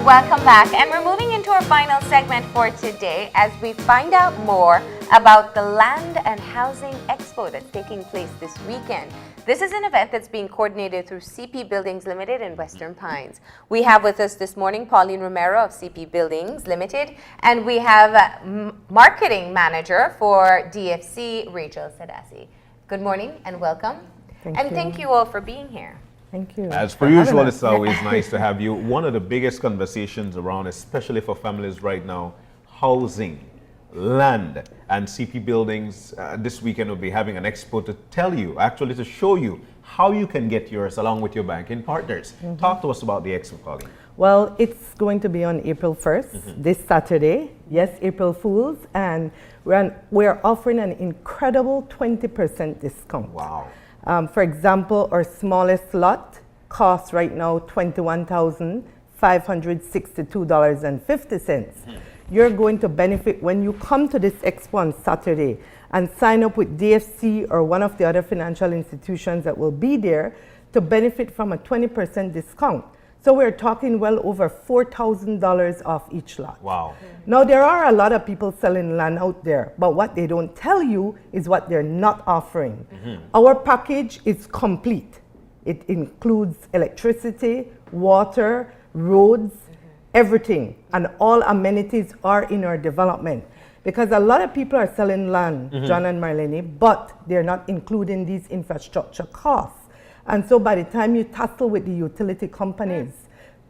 Welcome back, and we're moving into our final segment for today as we find out more about the Land and Housing Expo that's taking place this weekend. This is an event that's being coordinated through CP Buildings Ltd in Western Pines. We have with us this morning Pauline Romero of CP Buildings Ltd, and we have Marketing Manager for DFC, Rachel Sedacy. Good morning and welcome. Thank you all for being here. Thank you. As per usual, it's always nice to have you. One of the biggest conversations around, especially for families right now, housing, land, and CP Buildings this weekend will be having an expo to tell you, actually to show you how you can get yours along with your banking partners. Talk to us about the expo, Pauline. Well, it's going to be on April 1st, this Saturday. Yes, April Fools, and we're offering an incredible 20% discount. Wow. For example, our smallest lot costs right now $21,562.50. You're going to benefit when you come to this expo on Saturday and sign up with DFC or one of the other financial institutions that will be there to benefit from a 20% discount. So we're talking well over $4,000 off each lot. Wow. Now, there are a lot of people selling land out there, but what they don't tell you is what they're not offering. Our package is complete. It includes electricity, water, roads, everything, and all amenities are in our development. Because a lot of people are selling land, John and Marlene, but they're not including these infrastructure costs. And so by the time you tussle with the utility companies,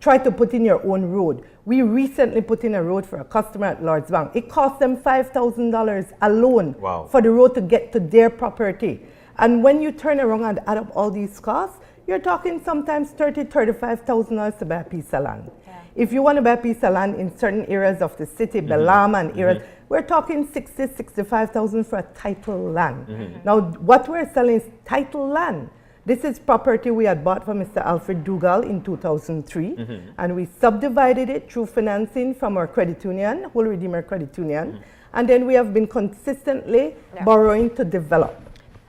try to put in your own road. We recently put in a road for a customer at Lord's Bank. It cost them $5,000 alone for the road to get to their property. And when you turn around and add up all these costs, you're talking sometimes $30,000, $35,000 to buy a piece of land. If you want to buy a piece of land in certain areas of the city, Belama and areas, we're talking $60,000, $65,000 for a title land. Now, what we're selling is title land. This is property we had bought from Mr. Alfred Dougal in 2003, and we subdivided it through financing from our credit union, Whole Redeemer Credit Union, and then we have been consistently borrowing to develop.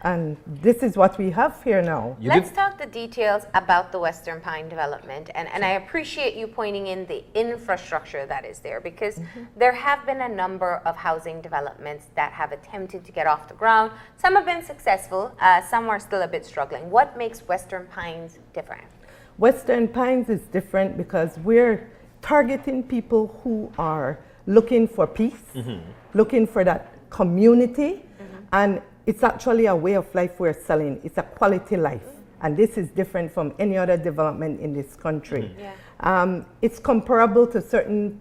And this is what we have here now. Let's talk the details about the Western Pine development. And I appreciate you pointing in the infrastructure that is there, because there have been a number of housing developments that have attempted to get off the ground. Some have been successful, some are still a bit struggling. What makes Western Pines different? Western Pines is different because we're targeting people who are looking for peace, looking for that community, and it's actually a way of life we're selling. It's a quality life. And this is different from any other development in this country. It's comparable to certain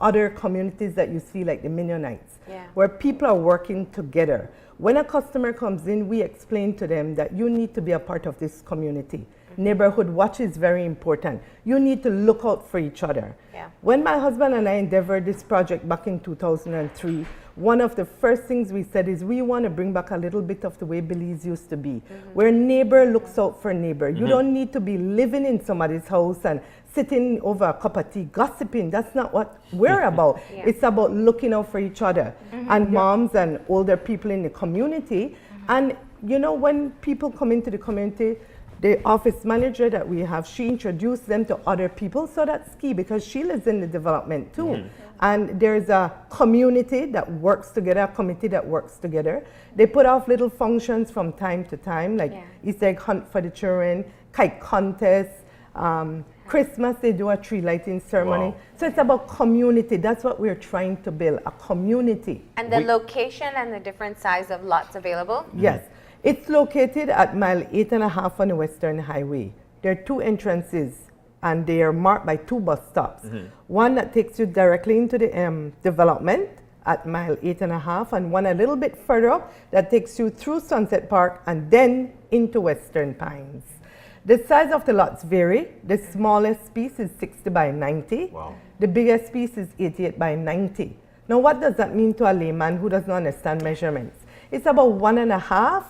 other communities that you see, like the Mennonites, where people are working together. When a customer comes in, we explain to them that you need to be a part of this community. Neighborhood watch is very important. You need to look out for each other. When my husband and I endeavored this project back in 2003, one of the first things we said is we want to bring back a little bit of the way Belize used to be, where neighbor looks out for neighbor. You don't need to be living in somebody's house and sitting over a cup of tea gossiping. That's not what we're about. It's about looking out for each other and moms and older people in the community. And you know, when people come into the community, the office manager that we have, she introduced them to other people, so that's key because she lives in the development too. And there's a community that works together, a committee that works together. They put off little functions from time to time, like Easter egg hunt for the children, kite contests, Christmas they do a tree lighting ceremony. So it's about community. That's what we're trying to build, a community. And the location and the different size of lots available? Yes. It's located at mile 8.5 on the Western Highway. There are two entrances, and they are marked by two bus stops. One that takes you directly into the development at mile 8.5, and one a little bit further up that takes you through Sunset Park and then into Western Pines. The size of the lots vary. The smallest piece is 60 by 90. The biggest piece is 88 by 90. Now, what does that mean to a layman who does not understand measurements? It's about 1.5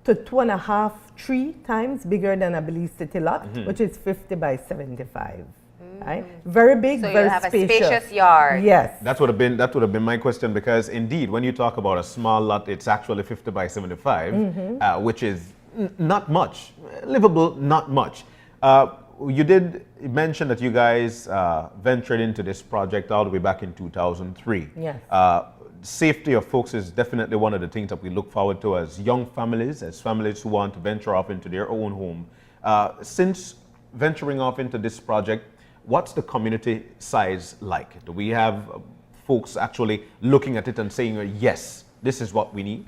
to 2.5, 3 times bigger than a Belize City lot, which is 50 by 75. Right? Very big, so very you have spacious. a spacious yard. Yes. That would have been my question, because indeed, when you talk about a small lot, it's actually 50 by 75, which is not much, livable, not much. You did mention that you guys ventured into this project all the way back in 2003. Yes. Safety of folks is definitely one of the things that we look forward to as young families, as families who want to venture off into their own home. Since venturing off into this project, what's the community size like? Do we have folks actually looking at it and saying, yes, this is what we need?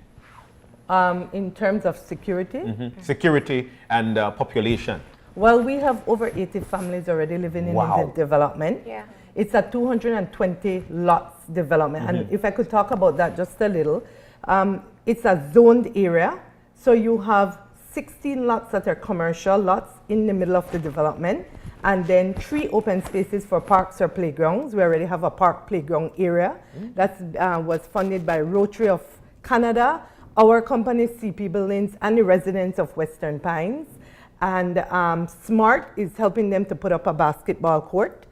In terms of security? Security and population. Well, we have over 80 families already living in the development. Yeah. It's a 220 lots development. And if I could talk about that just a little, it's a zoned area. So you have 16 lots that are commercial lots in the middle of the development, and then 3 open spaces for parks or playgrounds. We already have a park playground area that was funded by Rotary of Canada, our company, CP Buildings, and the residents of Western Pines. And SMART is helping them to put up a basketball court.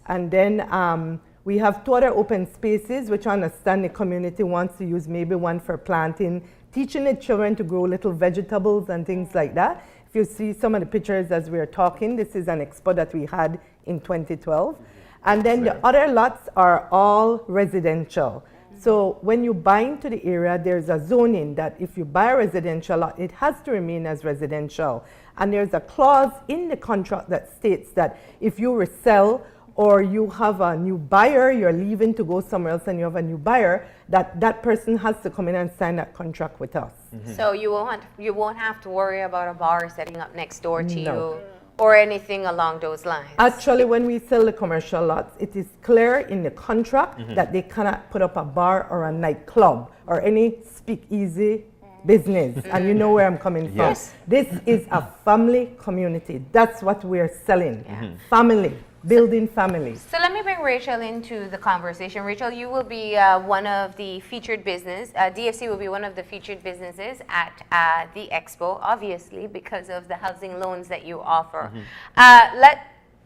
And then we have 2 other open spaces, which I understand the community wants to use, maybe one for planting, teaching the children to grow little vegetables and things like that. If you see some of the pictures as we are talking, this is an expo that we had in 2012. And then the other lots are all residential. So when you buy into the area, there's a zoning that if you buy a residential lot, it has to remain as residential. And there's a clause in the contract that states that if you resell or you have a new buyer, you're leaving to go somewhere else and you have a new buyer, that person has to come in and sign that contract with us. So you won't have to worry about a bar setting up next door to you or anything along those lines. Actually, when we sell the commercial lots, it is clear in the contract that they cannot put up a bar or a nightclub or any speakeasy business. And you know where I'm coming from. Yes. This is a family community. That's what we're selling. Family. Building families. So let me bring Rachel into the conversation. Rachel, you will be one of the featured business. DFC will be one of the featured businesses at the expo, obviously, because of the housing loans that you offer.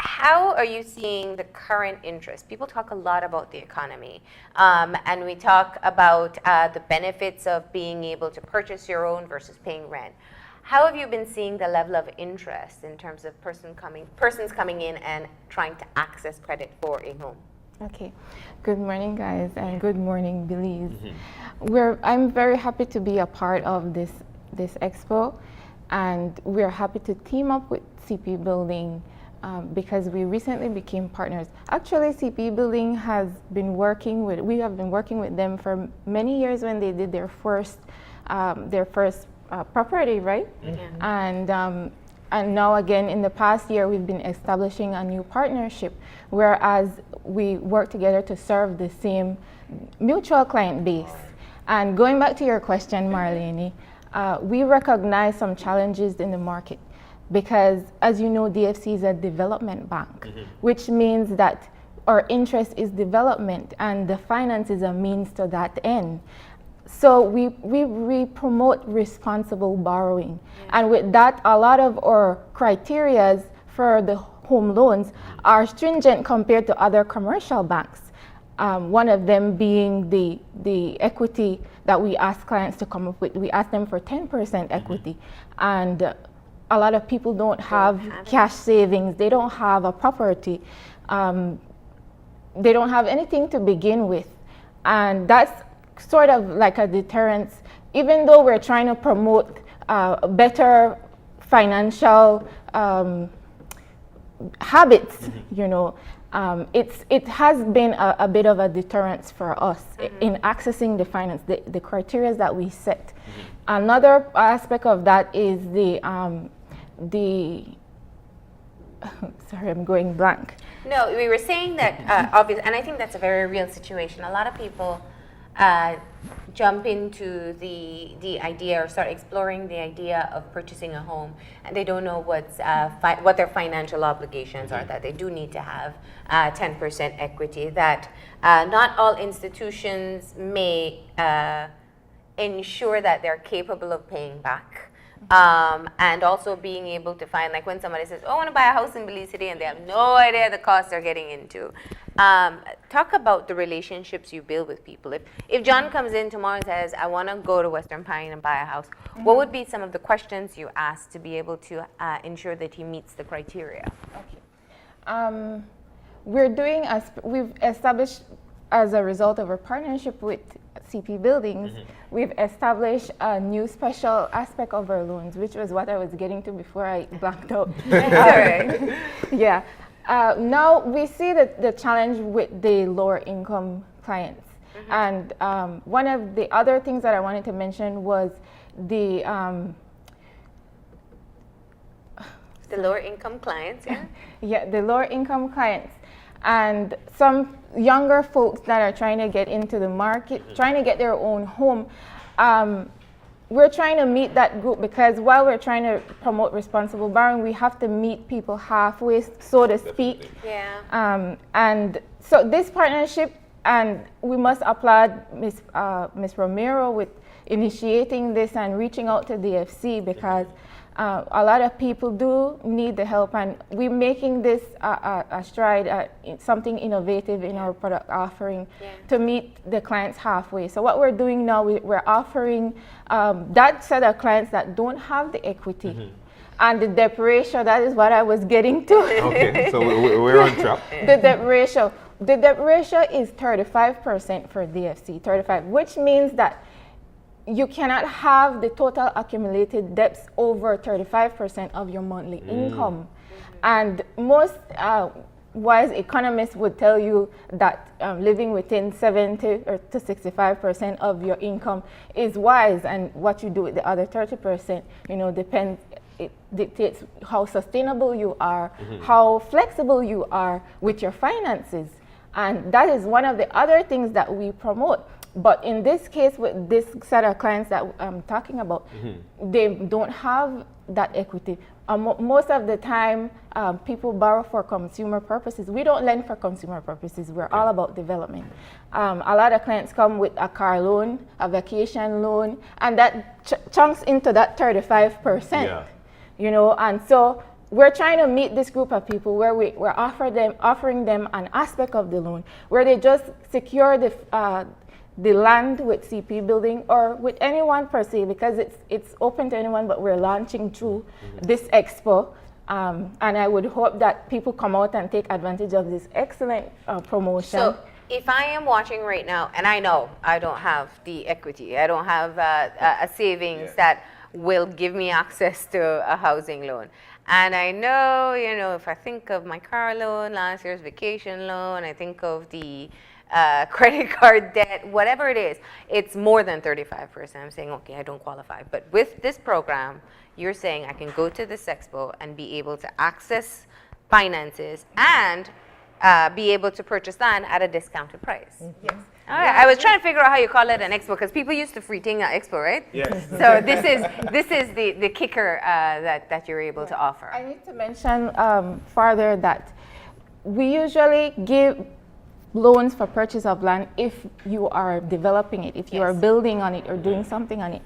How are you seeing the current interest? People talk a lot about the economy, and we talk about the benefits of being able to purchase your own versus paying rent. How have you been seeing the level of interest in terms of persons coming in and trying to access credit for a home? Okay. Good morning, guys, and good morning, Belize. I'm very happy to be a part of this expo, and we're happy to team up with CP Building because we recently became partners. Actually, CP Building we have been working with them for many years when they did their first property, right? And now again, in the past year, we've been establishing a new partnership, whereas we work together to serve the same mutual client base. And going back to your question, Marlene, we recognize some challenges in the market because, as you know, DFC is a development bank, which means that our interest is development and the finance is a means to that end. So we promote responsible borrowing. And with that, a lot of our criterias for the home loans are stringent compared to other commercial banks. One of them being the equity that we ask clients to come up with. We ask them for 10% equity. And a lot of people don't have cash savings. They don't have a property. They don't have anything to begin with. And that's sort of like a deterrence, even though we're trying to promote better financial habits, it has been a bit of a deterrence for us in accessing the finance, the criteria that we set. Another aspect of that is sorry, I'm going blank. No, we were saying that, obviously, and I think that's a very real situation. A lot of people jump into the idea or start exploring the idea of purchasing a home, and they don't know what their financial obligations are, that they do need to have 10% equity, that not all institutions may ensure that they're capable of paying back and also being able to find, like when somebody says, oh, I want to buy a house in Belize today, and they have no idea the cost they're getting into. Talk about the relationships you build with people. If John comes in tomorrow and says, I want to go to Western Pine and buy a house, what would be some of the questions you ask to be able to ensure that he meets the criteria? Okay. We've established, as a result of our partnership with CP Buildings, we've established a new special aspect of our loans, which was what I was getting to before I blanked out. Sorry. Yeah. Now we see the challenge with the lower income clients. And one of the other things that I wanted to mention was the lower income clients, yeah? Yeah, the lower income clients. And some younger folks that are trying to get into the market, trying to get their own home. We're trying to meet that group because while we're trying to promote responsible borrowing, we have to meet people halfway, so to speak. Yeah. And so this partnership, and we must applaud Ms. Romero with initiating this and reaching out to DFC because a lot of people do need the help, and we're making this a stride, something innovative in our product offering to meet the clients halfway. So what we're doing now, we're offering that set of clients that don't have the equity. And the debt ratio, that is what I was getting to. Okay, so we're on track. The debt ratio. The debt ratio is 35% for DFC, 35, which means that you cannot have the total accumulated debts over 35% of your monthly income. And most wise economists would tell you that living within 70 or to 65% of your income is wise, and what you do with the other 30%, depends. It dictates how sustainable you are, how flexible you are with your finances. And that is one of the other things that we promote. But in this case, with this set of clients that I'm talking about, they don't have that equity. Most of the time, people borrow for consumer purposes. We don't lend for consumer purposes. We're all about development. A lot of clients come with a car loan, a vacation loan, and that chunks into that 35%. And so we're trying to meet this group of people where we're offering them an aspect of the loan where they just secure the land with CP Building or with anyone per se, because it's open to anyone, but we're launching through this expo. And I would hope that people come out and take advantage of this excellent promotion. So if I am watching right now, and I know I don't have the equity, I don't have a savings that will give me access to a housing loan. And I know, if I think of my car loan, last year's vacation loan, I think of the credit card debt, whatever it is, it's more than 35%. I'm saying, okay, I don't qualify. But with this program, you're saying I can go to this expo and be able to access finances and be able to purchase land at a discounted price. Yes. All right. I was trying to figure out how you call it an expo because people used to free thing at expo, right? Yes. So this is the kicker that you're able to offer. I need to mention further that we usually give loans for purchase of land if you are developing it, if you are building on it or doing something on it.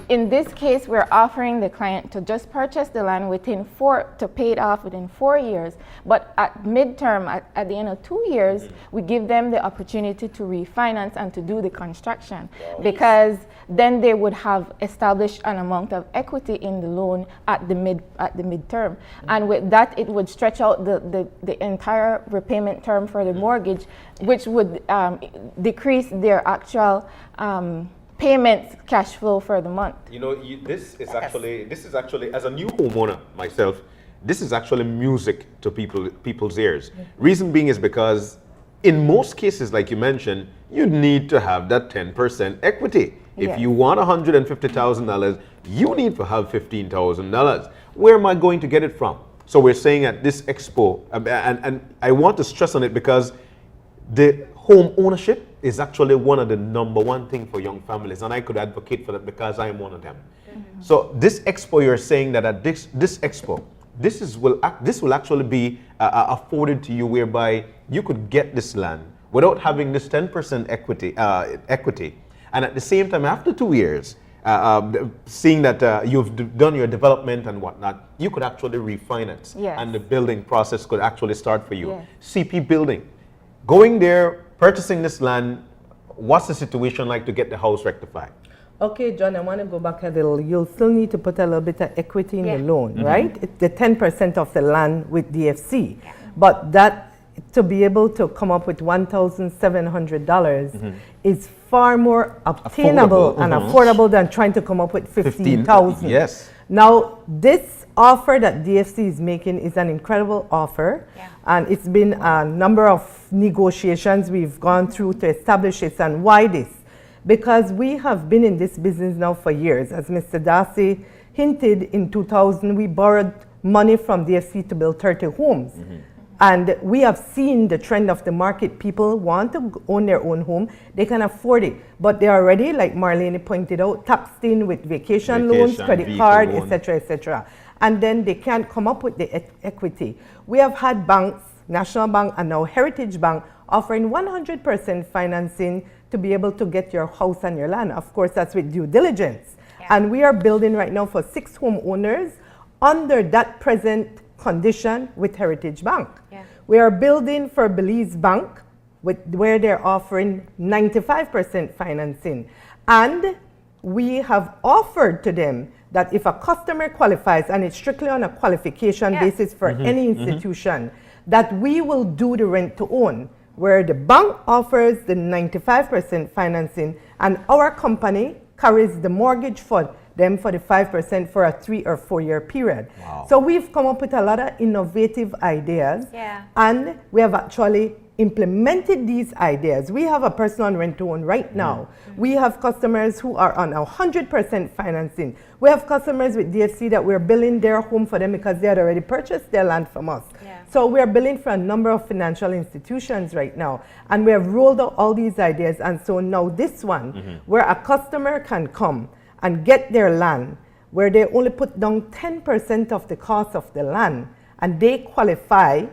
In this case, we're offering the client to just purchase the land to pay it off within 4 years. But at midterm, at the end of 2 years, we give them the opportunity to refinance and to do the construction, because then they would have established an amount of equity in the loan at the midterm. And with that, it would stretch out the entire repayment term for the mortgage, which would decrease their actual payments cash flow for the month. This is actually, as a new homeowner myself, this is actually music to people's ears. Reason being is because in most cases, like you mentioned, you need to have that 10% equity. If you want $150,000, you need to have $15,000. Where am I going to get it from? So we're saying at this expo, and I want to stress on it because the home ownership is actually one of the #1 thing for young families, and I could advocate for that because I am one of them. So this expo, you're saying that at this expo, this will actually be afforded to you, whereby you could get this land without having this 10% equity, and at the same time, after 2 years, seeing that you've done your development and whatnot, you could actually refinance, Yes. and the building process could actually start for you. Yes. CP Building, going there, purchasing this land, what's the situation like to get the house rectified? Okay, John, I want to go back a little. You'll still need to put a little bit of equity in Yeah. the loan, right? It's the 10% of the land with DFC. But that, to be able to come up with $1,700 is far more obtainable and affordable than trying to come up with 15,000. Yes. Now, this offer that DFC is making is an incredible offer. Yeah. And it's been a number of negotiations we've gone through to establish it. And why this? Because we have been in this business now for years. As Mr. Sedacy hinted, in 2000, we borrowed money from DFC to build 30 homes. And we have seen the trend of the market. People want to own their own home. They can afford it. But they're already, like Marlene pointed out, taxed in with vacation loans, credit vehicle card, loan. etc., etc. And then they can't come up with the equity. We have had banks, National Bank and now Heritage Bank, offering 100% financing to be able to get your house and your land. Of course, that's with due diligence. Yeah. And we are building right now for 6 homeowners under that present condition with Heritage Bank. Yeah. We are building for Belize Bank where they're offering 95% financing. And we have offered to them that if a customer qualifies, and it's strictly on a qualification Yeah. basis for any institution, that we will do the rent to own, where the bank offers the 95% financing and our company carries the mortgage for them for the 5% for a 3 or 4 year period. Wow. So we've come up with a lot of innovative ideas, Yeah. and we have actually implemented these ideas. We have a person on rent to own right now. We have customers who are on 100% financing. We have customers with DFC that we're building their home for them because they had already purchased their land from us. Yeah. So we're building for a number of financial institutions right now, and we have rolled out all these ideas. And so now this one, where a customer can come and get their land, where they only put down 10% of the cost of the land, and they qualify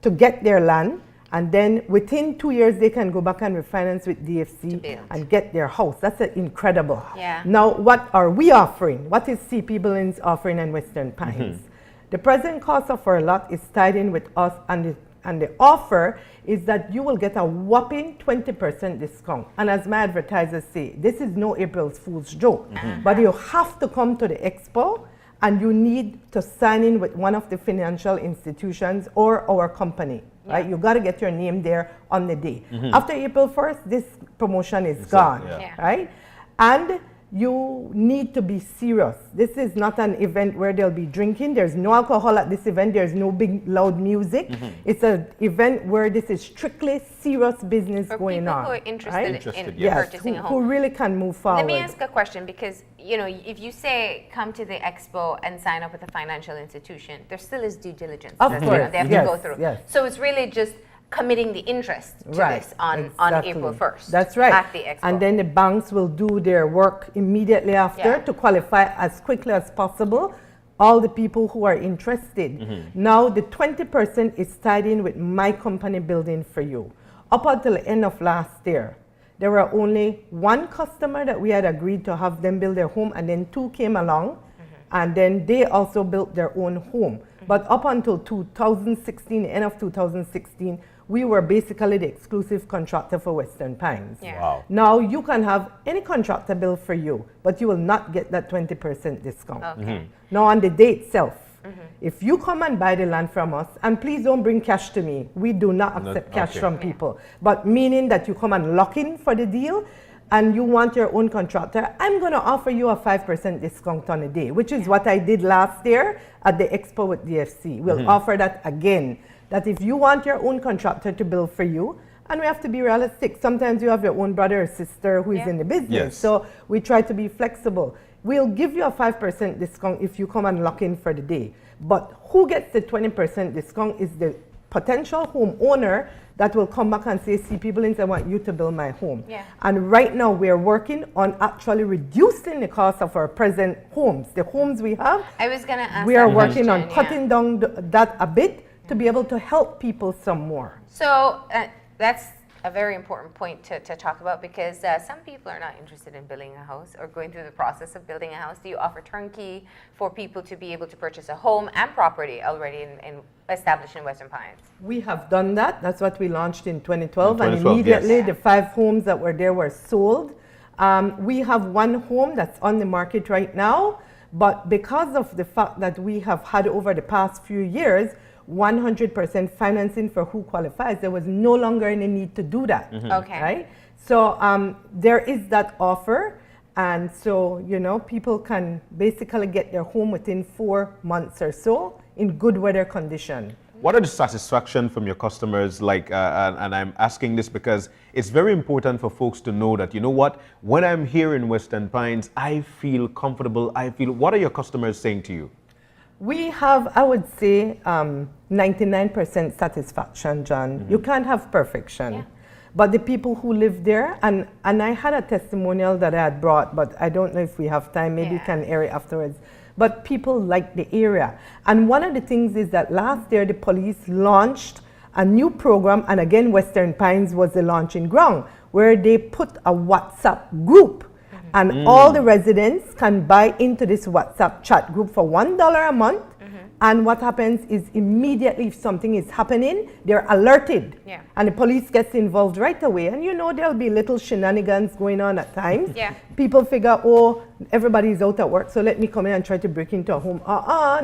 to get their land, and then within 2 years they can go back and refinance with DFC build. and get their house. That's incredible. Yeah. Now, what are we offering? What is CP Buildings offering in Western Pines? The present cost of our lot is tied in with us, and the offer is that you will get a whopping 20% discount. And as my advertisers say, this is no April Fool's joke, but you have to come to the expo, and you need to sign in with one of the financial institutions or our company. Right? You got to get your name there on the day. After April 1st, this promotion is gone, Yeah. right? And you need to be serious. This is not an event where they'll be drinking. There's no alcohol at this event. There's no big loud music. It's an event where this is strictly serious business For going people on. who are interested Interested, in yes. purchasing a who home. really can move forward. Let me ask a question, because if you say come to the expo and sign up with a financial institution, there still is due diligence Of that course, they have yes, to go through. yes. So it's really just committing the interest to Right, this on exactly. April 1st. That's right. At the expo. And then the banks will do their work immediately after Yeah. to qualify as quickly as possible all the people who are interested. Now the 20% is tied in with my company building for you. Up until the end of last year, there were only 1 customer that we had agreed to have them build their home, and then 2 came along, and then they also built their own home. But up until 2016, end of 2016, we were basically the exclusive contractor for Western Pines. Yeah. Wow. Now you can have any contractor build for you, but you will not get that 20% discount. Okay. Now on the day itself, if you come and buy the land from us, and please don't bring cash to me, we do not accept cash okay. from people, but meaning that you come and lock in for the deal, and you want your own contractor, I'm going to offer you a 5% discount on a day, which is what I did last year at the expo with DFC. We'll offer that again, that if you want your own contractor to build for you, and we have to be realistic, sometimes you have your own brother or sister who is Yeah. in the business, Yes. so we try to be flexible. We'll give you a 5% discount if you come and lock in for the day. But who gets the 20% discount is the potential homeowner that will come back and say, CP Buildings, I want you to build my home. Yeah. And right now we're working on actually reducing the cost of our present homes. The homes we have, I was going to ask we are that working on question, yeah. cutting down that a bit to be able to help people some more. So that's a very important point to talk about, because some people are not interested in building a house or going through the process of building a house. Do you offer turnkey for people to be able to purchase a home and property already established in Western Pines? We have done that. That's what we launched in 2012. In 2012, and immediately yes. the 5 homes that were there were sold. We have 1 home that's on the market right now, but because of the fact that we have had over the past few years 100% financing for who qualifies, there was no longer any need to do that. Okay. Right? So there is that offer, and so people can basically get their home within 4 months or so in good weather condition. What are the satisfaction from your customers like? And I'm asking this because it's very important for folks to know that, when I'm here in Western Pines, I feel comfortable. What are your customers saying to you? We have, I would say, 99% satisfaction, John. You can't have perfection. Yeah. But the people who live there, and I had a testimonial that I had brought, but I don't know if we have time, maybe we can air it afterwards. But people like the area. And one of the things is that last year the police launched a new program, and again Western Pines was the launching ground, where they put a WhatsApp group. And all the residents can buy into this WhatsApp chat group for $1 a month. And what happens is immediately if something is happening, they're alerted. Yeah. And the police gets involved right away. And there'll be little shenanigans going on at times. Yeah. People figure, oh, everybody's out at work, so let me come in and try to break into a home.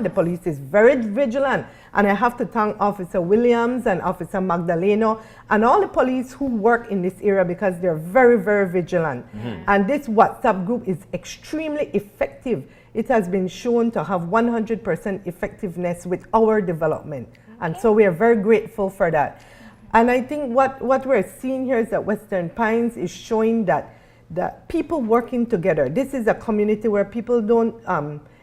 The police is very vigilant. And I have to thank Officer Williams and Officer Magdaleno and all the police who work in this area, because they're very, very vigilant. And this WhatsApp group is extremely effective. It has been shown to have 100% effectiveness with our development. And so we are very grateful for that. And I think what we're seeing here is that Western Pines is showing that people working together. This is a community where people don't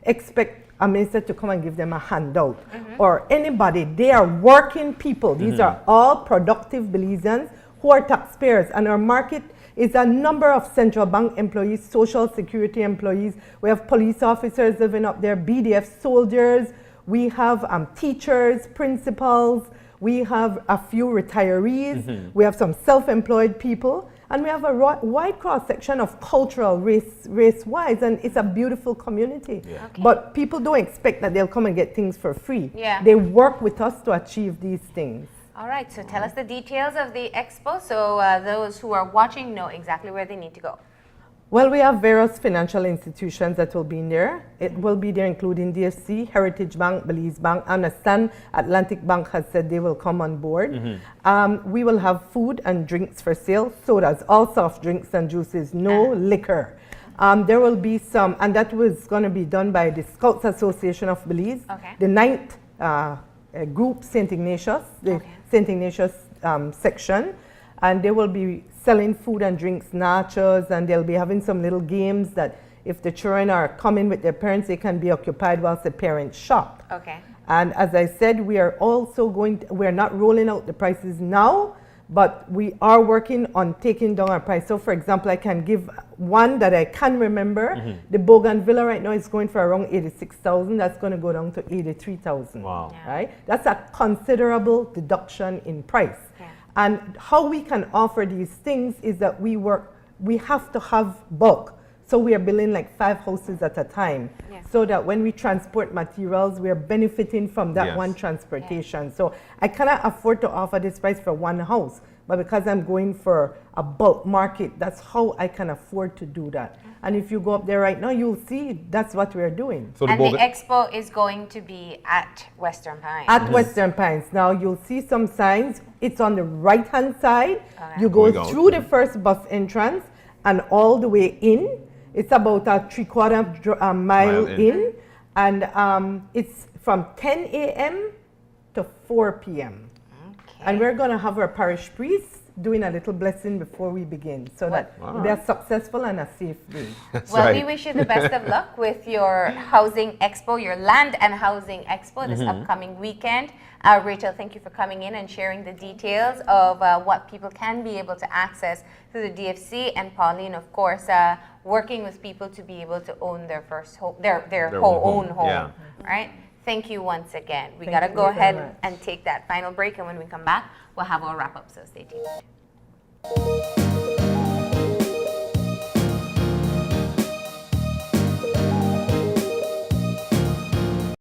expect a minister to come and give them a handout or anybody. They are working people. These are all productive Belizeans who are taxpayers. And our market is a number of central bank employees, social security employees. We have police officers living up there, BDF soldiers. We have teachers, principals. We have a few retirees. We have some self-employed people. And we have a wide cross-section of cultural, race-wise, and it's a beautiful community. Yeah. Okay. But people don't expect that they'll come and get things for free. Yeah. They work with us to achieve these things. All right, so tell us the details of the expo so those who are watching know exactly where they need to go. Well, we have various financial institutions that will be in there. It will be there, including DFC, Heritage Bank, Belize Bank. I understand Atlantic Bank has said they will come on board. We will have food and drinks for sale, sodas, all soft drinks and juices, no liquor. There will be some, and that was going to be done by the Scouts Association of Belize, the 9th group, St. Ignatius, the St. Ignatius section. And they will be selling food and drinks, nachos, and they'll be having some little games that if the children are coming with their parents, they can be occupied whilst the parents shop. Okay. And as I said, we are also we're not rolling out the prices now, but we are working on taking down our price. So for example, I can give one that I can remember. The Bougainvillea right now is going for around 86,000. That's going to go down to 83,000. Wow. Yeah. Right? That's a considerable deduction in price. Yeah. And how we can offer these things is that we have to have bulk. So we are building like 5 houses at a time. Yeah. So that when we transport materials, we are benefiting from that one transportation. So I cannot afford to offer this price for one house, but because I'm going for a bulk market, that's how I can afford to do that. And if you go up there right now, you'll see that's what we're doing. So And the expo is going to be at Western Pines. At Western Pines. Now you'll see some signs. It's on the right-hand side. You go through the first bus entrance and all the way in. It's about a 3/4 mile in. And it's from 10 a.m. to 4 p.m. Okay. And we're going to have our parish priest doing a little blessing before we begin, so that they're successful and a safe day. Well, we wish you the best of luck with your Housing Expo, your Land and Housing Expo this upcoming weekend. Rachel, thank you for coming in and sharing the details of what people can be able to access through the DFC, and Pauline, of course, working with people to be able to own their first home, their own home, right? Thank you once again. We got to go ahead and take that final break, and when we come back, we'll have our wrap-up, so stay tuned.